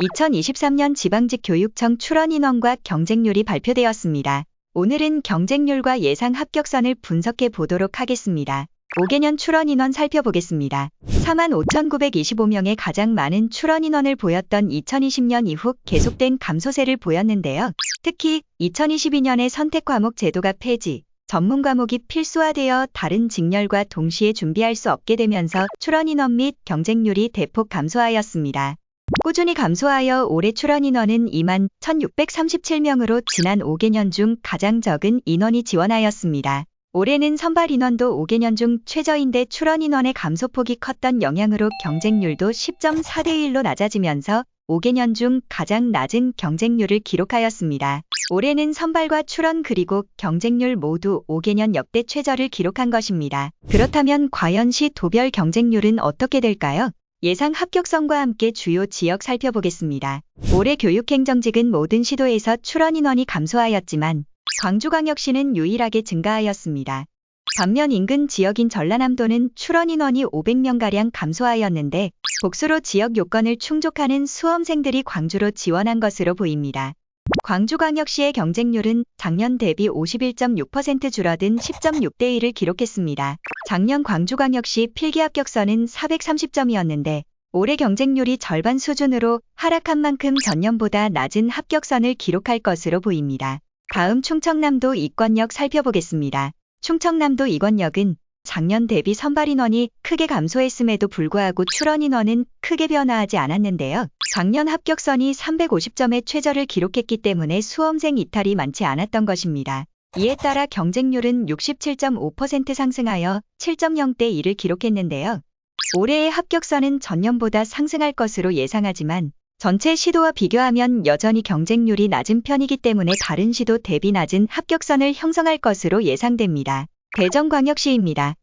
2023년 지방직교육청 출원인원과 경쟁률이 발표되었습니다. 오늘은 경쟁률과 예상 합격선을 분석해 보도록 하겠습니다. 5개년 출원인원 살펴보겠습니다. 45,925명의 가장 많은 출원인원을 보였던 2020년 이후 계속된 감소세를 보였는데요. 특히 2022년에 선택과목 제도가 폐지, 전문 과목이 필수화되어 다른 직렬과 동시에 준비할 수 없게 되면서 출원인원 및 경쟁률이 대폭 감소하였습니다. 꾸준히 감소하여 올해 출원인원은 21,637명으로 지난 5개년 중 가장 적은 인원이 지원하였습니다. 올해는 선발 인원도 5개년 중 최저인데 출원인원의 감소폭이 컸던 영향으로 경쟁률도 10.4대 1로 낮아지면서 5개년 중 가장 낮은 경쟁률을 기록하였습니다. 올해는 선발과 출원 그리고 경쟁률 모두 5개년 역대 최저를 기록한 것입니다. 그렇다면 과연 시 도별 경쟁률은 어떻게 될까요? 예상 합격선과 함께 주요 지역 살펴보겠습니다. 올해 교육행정직은 모든 시도에서 출원인원이 감소하였지만 광주광역시는 유일하게 증가하였습니다. 반면 인근 지역인 전라남도는 출원인원이 500명가량 감소하였는데 복수로 지역 요건을 충족하는 수험생들이 광주로 지원한 것으로 보입니다. 광주광역시의 경쟁률은 작년 대비 51.6% 줄어든 10.6대 1을 기록했습니다. 작년 광주광역시 필기합격선은 430점이었는데 올해 경쟁률이 절반 수준으로 하락한 만큼 전년보다 낮은 합격선을 기록할 것으로 보입니다. 다음 충청남도 이권역 살펴보겠습니다. 충청남도 이권역은 작년 대비 선발 인원이 크게 감소했음에도 불구하고 출원 인원은 크게 변화하지 않았는데요. 작년 합격선이 350점의 최저를 기록했기 때문에 수험생 이탈이 많지 않았던 것입니다. 이에 따라 경쟁률은 67.5% 상승하여 7.0대 1을 기록했는데요. 올해의 합격선은 전년보다 상승할 것으로 예상하지만 전체 시도와 비교하면 여전히 경쟁률이 낮은 편이기 때문에 다른 시도 대비 낮은 합격선을 형성할 것으로 예상됩니다. 대전광역시입니다.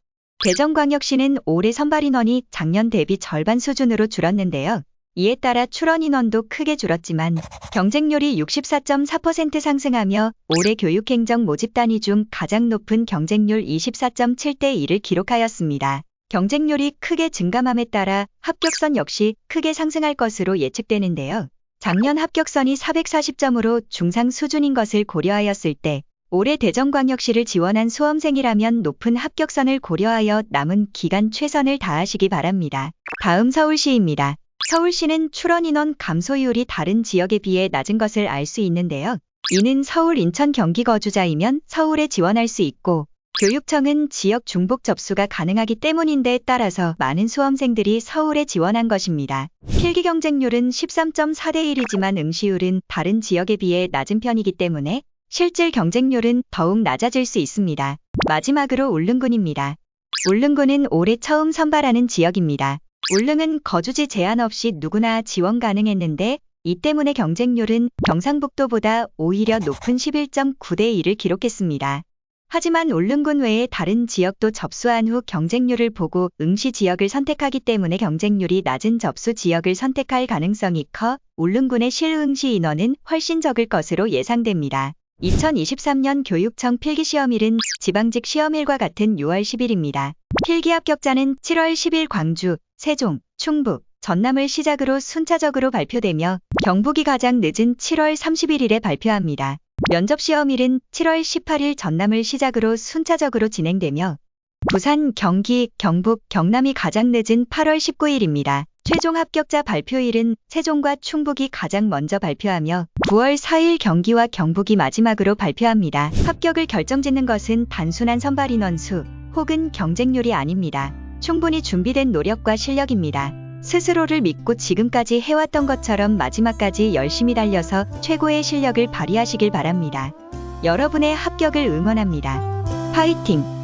대전광역시는 올해 선발 인원이 작년 대비 절반 수준으로 줄었는데요. 이에 따라 출원 인원도 크게 줄었지만 경쟁률이 64.4% 상승하며 올해 교육행정 모집 단위 중 가장 높은 경쟁률 24.7대 1을 기록하였습니다. 경쟁률이 크게 증감함에 따라 합격선 역시 크게 상승할 것으로 예측되는데요. 작년 합격선이 440점으로 중상 수준인 것을 고려하였을 때 올해 대전광역시를 지원한 수험생이라면 높은 합격선을 고려하여 남은 기간 최선을 다하시기 바랍니다. 다음 서울시입니다. 서울시는 출원 인원 감소율이 다른 지역에 비해 낮은 것을 알 수 있는데요. 이는 서울, 인천, 경기 거주자이면 서울에 지원할 수 있고 교육청은 지역 중복 접수가 가능하기 때문인데 따라서 많은 수험생들이 서울에 지원한 것입니다. 필기 경쟁률은 13.4대 1이지만 응시율은 다른 지역에 비해 낮은 편이기 때문에 실질 경쟁률은 더욱 낮아질 수 있습니다. 마지막으로 울릉군입니다. 울릉군은 올해 처음 선발하는 지역입니다. 울릉은 거주지 제한 없이 누구나 지원 가능했는데 이 때문에 경쟁률은 경상북도보다 오히려 높은 11.9대 1을 기록했습니다. 하지만 울릉군 외에 다른 지역도 접수한 후 경쟁률을 보고 응시 지역을 선택하기 때문에 경쟁률이 낮은 접수 지역을 선택할 가능성이 커 울릉군의 실응시 인원은 훨씬 적을 것으로 예상됩니다. 2023년 교육청 필기시험일은 지방직 시험일과 같은 6월 10일입니다. 필기 합격자는 7월 10일 광주, 세종, 충북, 전남을 시작으로 순차적으로 발표되며 경북이 가장 늦은 7월 31일에 발표합니다. 면접시험일은 7월 18일 전남을 시작으로 순차적으로 진행되며 부산, 경기, 경북, 경남이 가장 늦은 8월 19일입니다. 최종 합격자 발표일은 세종과 충북이 가장 먼저 발표하며 9월 4일 경기와 경북이 마지막으로 발표합니다. 합격을 결정짓는 것은 단순한 선발 인원 수 혹은 경쟁률이 아닙니다. 충분히 준비된 노력과 실력입니다. 스스로를 믿고 지금까지 해왔던 것처럼 마지막까지 열심히 달려서 최고의 실력을 발휘하시길 바랍니다. 여러분의 합격을 응원합니다. 파이팅!